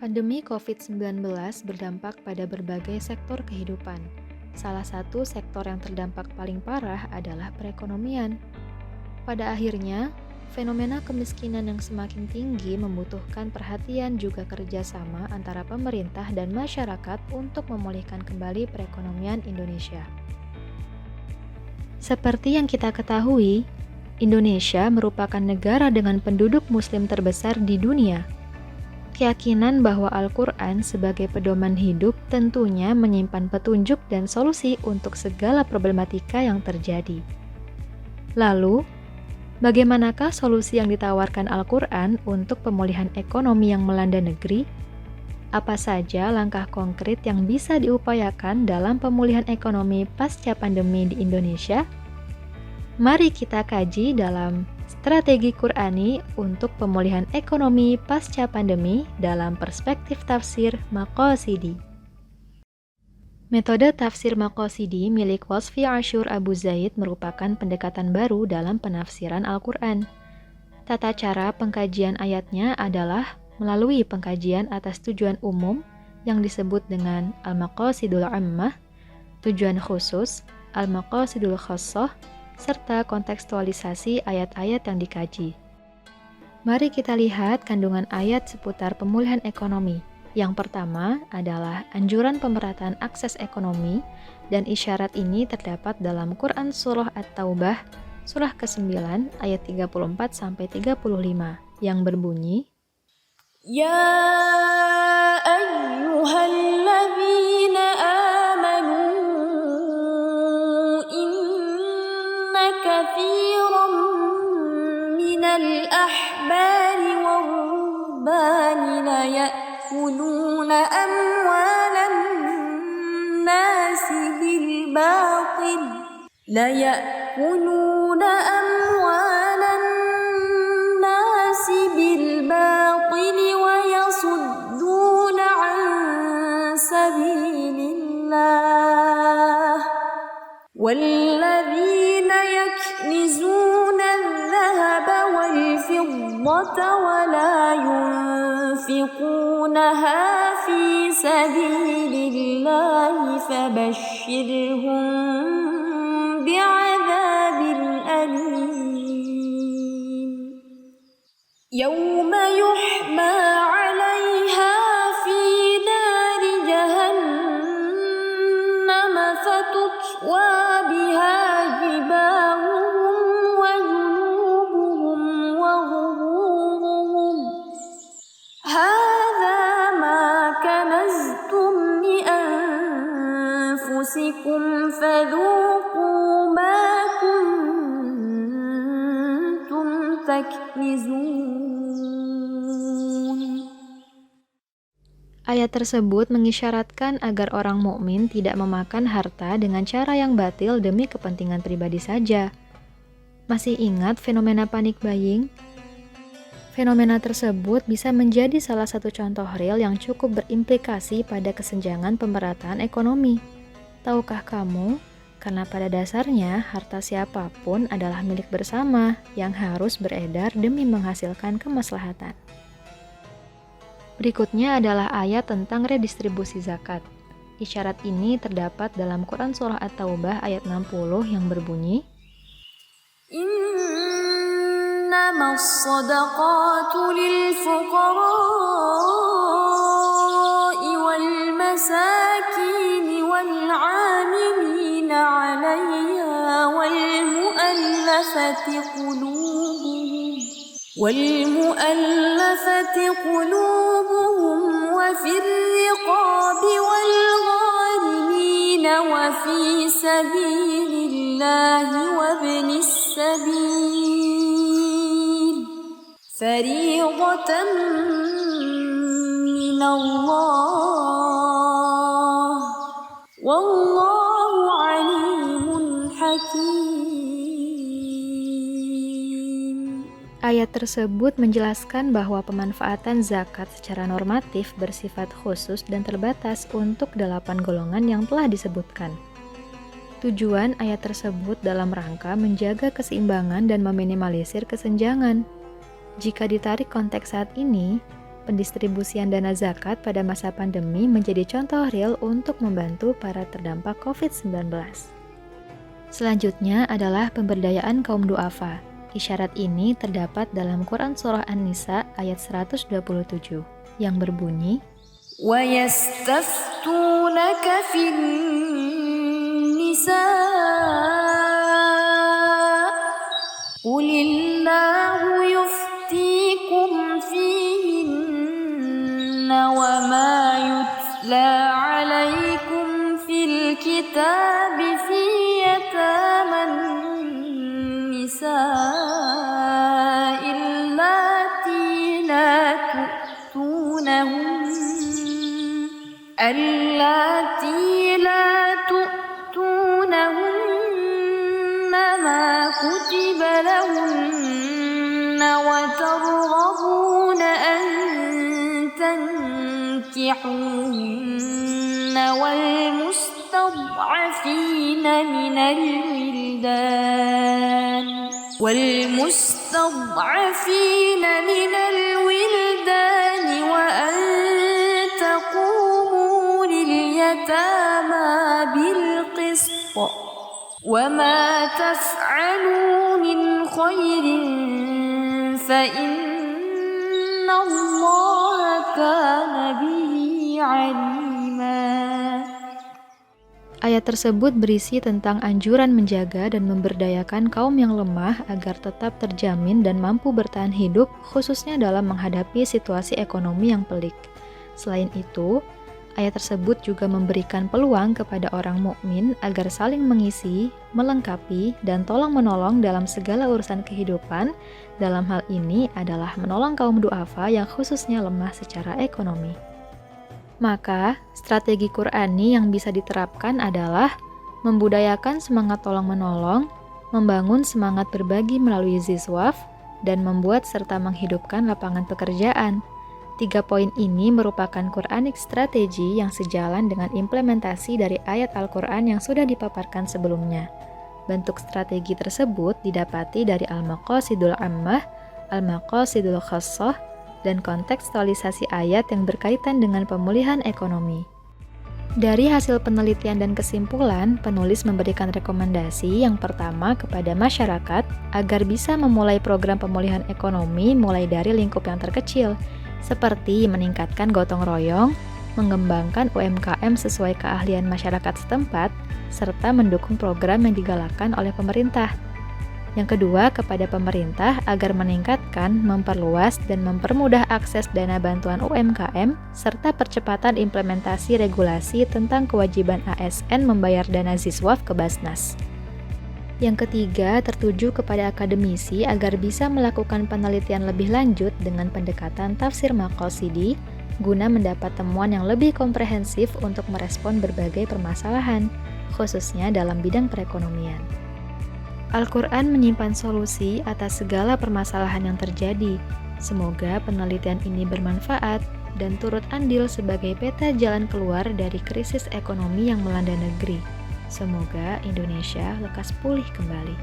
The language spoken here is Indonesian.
Pandemi COVID-19 berdampak pada berbagai sektor kehidupan. Salah satu sektor yang terdampak paling parah adalah perekonomian. Pada akhirnya, fenomena kemiskinan yang semakin tinggi membutuhkan perhatian juga kerjasama antara pemerintah dan masyarakat untuk memulihkan kembali perekonomian Indonesia. Seperti yang kita ketahui, Indonesia merupakan negara dengan penduduk Muslim terbesar di dunia. Keyakinan bahwa Al-Quran sebagai pedoman hidup tentunya menyimpan petunjuk dan solusi untuk segala problematika yang terjadi. Lalu, bagaimanakah solusi yang ditawarkan Al-Quran untuk pemulihan ekonomi yang melanda negeri? Apa saja langkah konkret yang bisa diupayakan dalam pemulihan ekonomi pasca pandemi di Indonesia? Mari kita kaji dalam Strategi Qur'ani untuk pemulihan ekonomi pasca pandemi dalam perspektif tafsir Maqasidi. Metode tafsir Maqasidi milik Wasfi Ashur Abu Zaid merupakan pendekatan baru dalam penafsiran Al-Quran. Tata cara pengkajian ayatnya adalah melalui pengkajian atas tujuan umum yang disebut dengan Al-Maqasidul Ammah, tujuan khusus, Al-Maqasidul Khassah, serta kontekstualisasi ayat-ayat yang dikaji. Mari kita lihat kandungan ayat seputar pemulihan ekonomi. Yang pertama adalah anjuran pemerataan akses ekonomi, dan isyarat ini terdapat dalam Quran Surah At-Taubah, surah ke-9 ayat 34-35, yang berbunyi, Ya ayyuhalladzina amanu كثيرا من الأحبار والرهبان ليأكلون أموال الناس بالباطل ويصدون عن سبيل الله والذين يكنزون الذهب والفضة ولا ينفقونها في سبيل الله فبشرهم بعذاب أليم يوم يحمى عليها في نار جهنم فتكوى بها جباههم وجنوبهم وظهورهم هذا ما كنزتم لأنفسكم فذوقوا ما كنتم تكنزون. Ayat tersebut mengisyaratkan agar orang mukmin tidak memakan harta dengan cara yang batil demi kepentingan pribadi saja. Masih ingat fenomena panic buying? Fenomena tersebut bisa menjadi salah satu contoh real yang cukup berimplikasi pada kesenjangan pemerataan ekonomi. Tahukah kamu, karena pada dasarnya harta siapapun adalah milik bersama yang harus beredar demi menghasilkan kemaslahatan. Berikutnya adalah ayat tentang redistribusi zakat. Isyarat ini terdapat dalam Quran Surah At-Taubah ayat 60 yang berbunyi, إنما الصدقات للفقراء والمساكين والعاملين عليها والمؤلفة قلوبهم وفي الرقاب والغارمين وفي سبيل الله وابن السبيل فريضة من الله والله عليم حكيم. Ayat tersebut menjelaskan bahwa pemanfaatan zakat secara normatif bersifat khusus dan terbatas untuk 8 golongan yang telah disebutkan. Tujuan ayat tersebut dalam rangka menjaga keseimbangan dan meminimalisir kesenjangan. Jika ditarik konteks saat ini, pendistribusian dana zakat pada masa pandemi menjadi contoh real untuk membantu para terdampak COVID-19. Selanjutnya adalah pemberdayaan kaum du'afa. Isyarat ini terdapat dalam Quran Surah An-Nisa ayat 127 yang berbunyi, وَيَسْتَفْتُونَكَ فِي النِّسَاءِ قُلِ اللَّهُ يُفْتِيكُمْ فِيهِنَّ وَمَا يُتْلَى عَلَيْكُمْ فِي الْكِتَابِ فِي يَتَامَى النِّسَاءِ اللاتي لا تؤتونهن ما كتب لهن وترغبون أن تنكحوهن والمستضعفين من الولدان وأن تقوموا لليتامى بالقسط وما تفعلوا من خير فإن الله كان به عليما. Ayat tersebut berisi tentang anjuran menjaga dan memberdayakan kaum yang lemah agar tetap terjamin dan mampu bertahan hidup, khususnya dalam menghadapi situasi ekonomi yang pelik. Selain itu, ayat tersebut juga memberikan peluang kepada orang mukmin agar saling mengisi, melengkapi, dan tolong-menolong dalam segala urusan kehidupan. Dalam hal ini adalah menolong kaum du'afa yang khususnya lemah secara ekonomi. Maka, strategi Qur'ani yang bisa diterapkan adalah membudayakan semangat tolong-menolong, membangun semangat berbagi melalui ziswaf, dan membuat serta menghidupkan lapangan pekerjaan. 3 poin ini merupakan Quranic strategi yang sejalan dengan implementasi dari ayat Al-Quran yang sudah dipaparkan sebelumnya. Bentuk strategi tersebut didapati dari Al-Maqasidul Ammah, Al-Maqasidul Khassah, dan kontekstualisasi ayat yang berkaitan dengan pemulihan ekonomi. Dari hasil penelitian dan kesimpulan, penulis memberikan rekomendasi yang pertama kepada masyarakat agar bisa memulai program pemulihan ekonomi mulai dari lingkup yang terkecil, seperti meningkatkan gotong royong, mengembangkan UMKM sesuai keahlian masyarakat setempat, serta mendukung program yang digalakkan oleh pemerintah. Yang kedua, kepada pemerintah agar meningkatkan, memperluas, dan mempermudah akses dana bantuan UMKM, serta percepatan implementasi regulasi tentang kewajiban ASN membayar dana ziswaf ke Basnas. Yang ketiga, tertuju kepada akademisi agar bisa melakukan penelitian lebih lanjut dengan pendekatan tafsir maqasidi, guna mendapat temuan yang lebih komprehensif untuk merespon berbagai permasalahan, khususnya dalam bidang perekonomian. Al-Quran menyimpan solusi atas segala permasalahan yang terjadi. Semoga penelitian ini bermanfaat dan turut andil sebagai peta jalan keluar dari krisis ekonomi yang melanda negeri. Semoga Indonesia lekas pulih kembali.